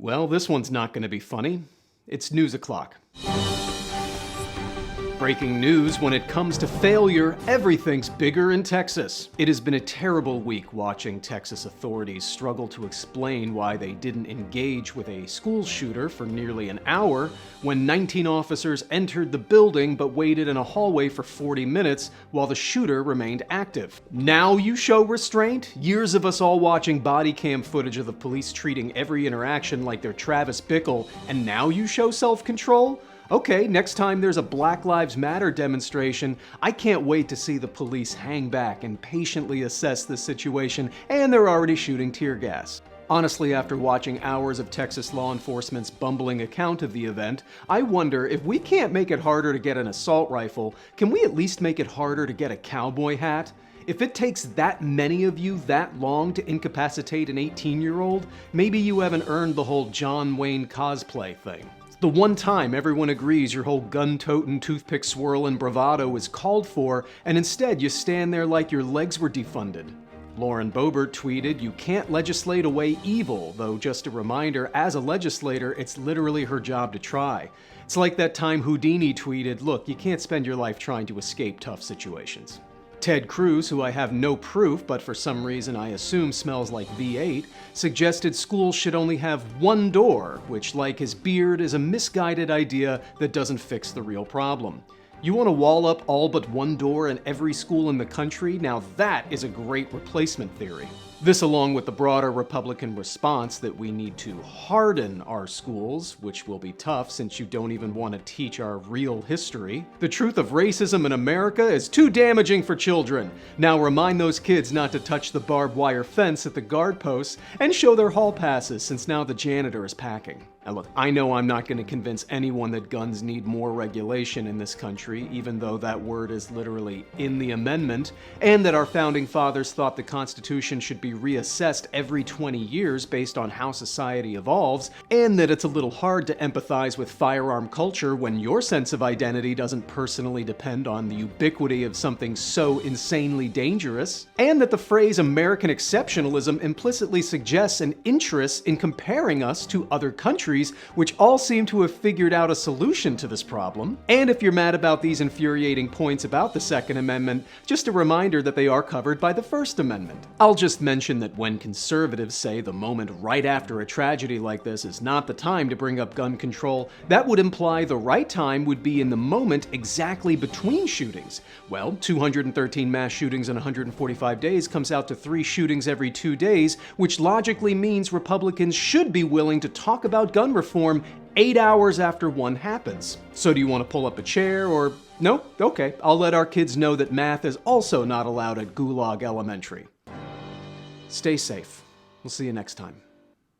Well, this one's not going to be funny. It's news o'clock. Breaking news: when it comes to failure, everything's bigger in Texas. It has been a terrible week watching Texas authorities struggle to explain why they didn't engage with a school shooter for nearly an hour when 19 officers entered the building but waited in a hallway for 40 minutes while the shooter remained active. Now you show restraint? Years of us all watching body cam footage of the police treating every interaction like they're Travis Bickle, and now you show self-control? Okay, next time there's a Black Lives Matter demonstration, I can't wait to see the police hang back and patiently assess the situation, and they're already shooting tear gas. Honestly, after watching hours of Texas law enforcement's bumbling account of the event, I wonder if we can't make it harder to get an assault rifle, can we at least make it harder to get a cowboy hat? If it takes that many of you that long to incapacitate an 18-year-old, maybe you haven't earned the whole John Wayne cosplay thing. The one time everyone agrees your whole gun-toting, toothpick swirling bravado is called for, and instead you stand there like your legs were defunded. Lauren Boebert tweeted, "You can't legislate away evil," though just a reminder, as a legislator, it's literally her job to try. It's like that time Houdini tweeted, "Look, you can't spend your life trying to escape tough situations." Ted Cruz, who I have no proof, but for some reason I assume smells like V8, suggested schools should only have one door, which, like his beard, is a misguided idea that doesn't fix the real problem. You want to wall up all but one door in every school in the country? Now that is a great replacement theory. This, along with the broader Republican response that we need to harden our schools, which will be tough since you don't even want to teach our real history. The truth of racism in America is too damaging for children. Now remind those kids not to touch the barbed wire fence at the guard posts and show their hall passes, since now the janitor is packing. Now look, I know I'm not going to convince anyone that guns need more regulation in this country, even though that word is literally in the amendment, and that our founding fathers thought the Constitution should be reassessed every 20 years based on how society evolves, and that it's a little hard to empathize with firearm culture when your sense of identity doesn't personally depend on the ubiquity of something so insanely dangerous, and that the phrase American exceptionalism implicitly suggests an interest in comparing us to other countries which all seem to have figured out a solution to this problem. And if you're mad about these infuriating points about the Second Amendment, just a reminder that they are covered by the First Amendment. I'll just mention that when conservatives say the moment right after a tragedy like this is not the time to bring up gun control, that would imply the right time would be in the moment exactly between shootings. Well, 213 mass shootings in 145 days comes out to 3 shootings every 2 days, which logically means Republicans should be willing to talk about gun reform 8 hours after one happens. So do you want to pull up a chair or... No? Okay, I'll let our kids know that math is also not allowed at Gulag Elementary. Stay safe. We'll see you next time.